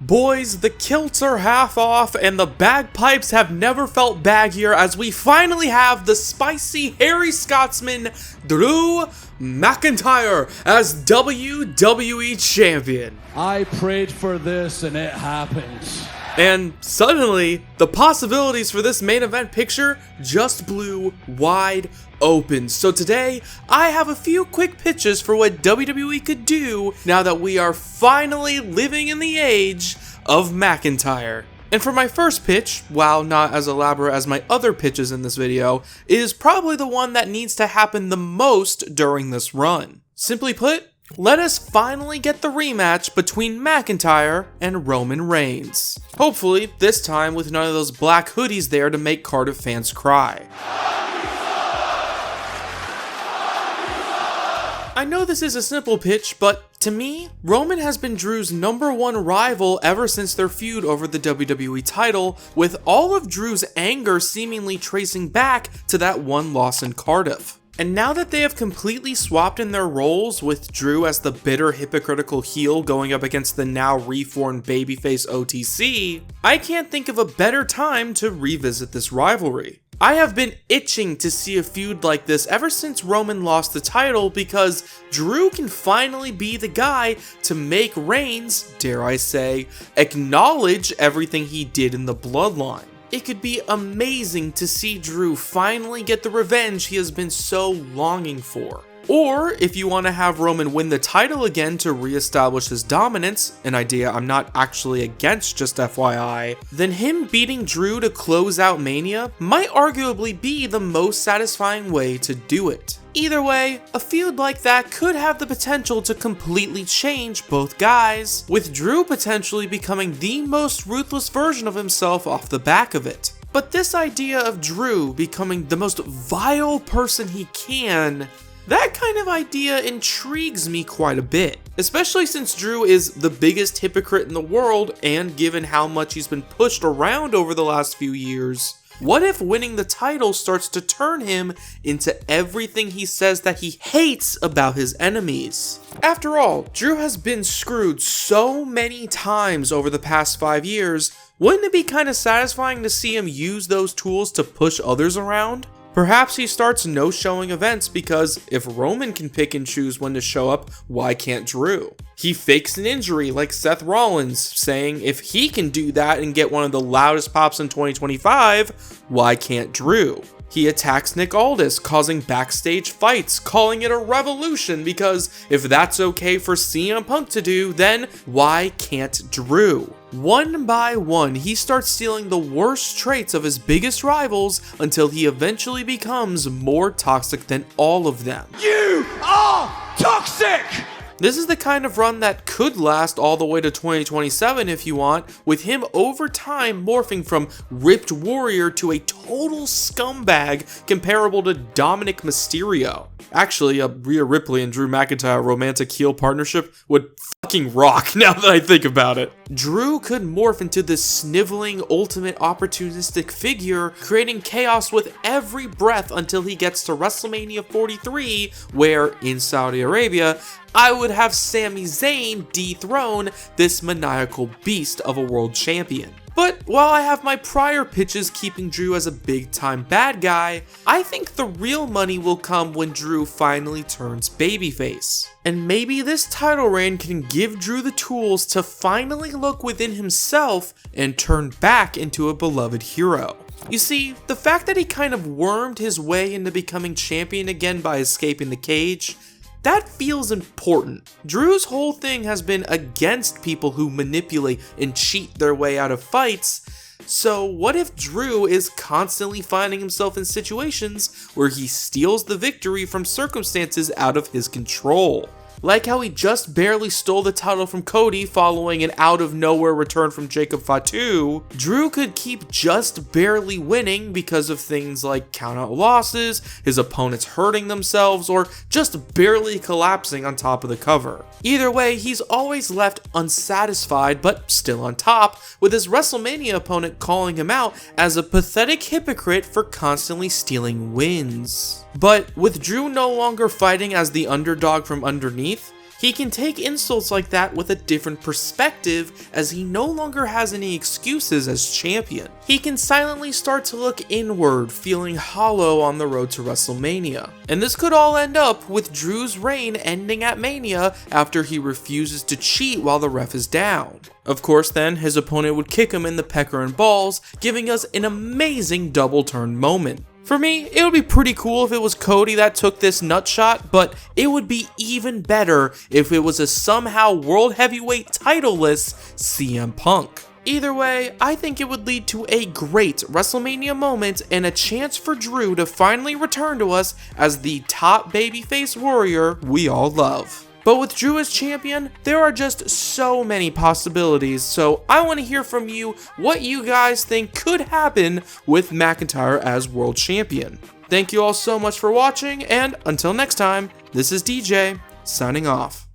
Boys, the kilts are half off and the bagpipes have never felt baggier as we finally have the spicy, hairy Scotsman, Drew McIntyre, as WWE Champion. I prayed for this and it happened. And suddenly, the possibilities for this main event picture just blew wide open. So today, I have a few quick pitches for what WWE could do now that we are finally living in the age of McIntyre. And for my first pitch, while not as elaborate as my other pitches in this video, is probably the one that needs to happen the most during this run. Simply put, let us finally get the rematch between McIntyre and Roman Reigns. Hopefully, this time with none of those black hoodies there to make Cardiff fans cry. I know this is a simple pitch, but to me, Roman has been Drew's #1 rival ever since their feud over the WWE title, with all of Drew's anger seemingly tracing back to that one loss in Cardiff. And now that they have completely swapped in their roles, with Drew as the bitter, hypocritical heel going up against the now reformed babyface OTC, I can't think of a better time to revisit this rivalry. I have been itching to see a feud like this ever since Roman lost the title, because Drew can finally be the guy to make Reigns, dare I say, acknowledge everything he did in the bloodline. It could be amazing to see Drew finally get the revenge he has been so longing for. Or, if you want to have Roman win the title again to re-establish his dominance, an idea I'm not actually against, just FYI, then him beating Drew to close out Mania might arguably be the most satisfying way to do it. Either way, a feud like that could have the potential to completely change both guys, with Drew potentially becoming the most ruthless version of himself off the back of it. But this idea of Drew becoming the most vile person he can, that kind of idea intrigues me quite a bit, especially since Drew is the biggest hypocrite in the world, and given how much he's been pushed around over the last few years. What if winning the title starts to turn him into everything he says that he hates about his enemies? After all, Drew has been screwed so many times over the past 5 years, wouldn't it be kind of satisfying to see him use those tools to push others around? Perhaps he starts no-showing events, because if Roman can pick and choose when to show up, why can't Drew? He fakes an injury like Seth Rollins, saying if he can do that and get one of the loudest pops in 2025, why can't Drew? He attacks Nick Aldis, causing backstage fights, calling it a revolution, because if that's okay for CM Punk to do, then why can't Drew? One by one, he starts stealing the worst traits of his biggest rivals until he eventually becomes more toxic than all of them. You are toxic! This is the kind of run that could last all the way to 2027 if you want, with him over time morphing from ripped warrior to a total scumbag comparable to Dominic Mysterio. Actually, a Rhea Ripley and Drew McIntyre romantic heel partnership would fucking rock now that I think about it. Drew could morph into this sniveling, ultimate opportunistic figure, creating chaos with every breath until he gets to WrestleMania 43, where, in Saudi Arabia, I would have Sami Zayn dethrone this maniacal beast of a world champion. But while I have my prior pitches keeping Drew as a big-time bad guy, I think the real money will come when Drew finally turns babyface. And maybe this title reign can give Drew the tools to finally look within himself and turn back into a beloved hero. You see, the fact that he kind of wormed his way into becoming champion again by escaping the cage, that feels important. Drew's whole thing has been against people who manipulate and cheat their way out of fights, so what if Drew is constantly finding himself in situations where he steals the victory from circumstances out of his control? Like how he just barely stole the title from Cody following an out-of-nowhere return from Jacob Fatu, Drew could keep just barely winning because of things like count-out losses, his opponents hurting themselves, or just barely collapsing on top of the cover. Either way, he's always left unsatisfied but still on top, with his WrestleMania opponent calling him out as a pathetic hypocrite for constantly stealing wins. But with Drew no longer fighting as the underdog from underneath, He can take insults like that with a different perspective, as he no longer has any excuses as champion. He can silently start to look inward, feeling hollow on the road to WrestleMania. And this could all end up with Drew's reign ending at Mania after he refuses to cheat while the ref is down. Of course then, his opponent would kick him in the pecker and balls, giving us an amazing double turn moment. For me, it would be pretty cool if it was Cody that took this nut shot, but it would be even better if it was a somehow World Heavyweight title-less CM Punk. Either way, I think it would lead to a great WrestleMania moment and a chance for Drew to finally return to us as the top babyface warrior we all love. But with Drew as champion, there are just so many possibilities, so I want to hear from you what you guys think could happen with McIntyre as world champion. Thank you all so much for watching, and until next time, this is DJ, signing off.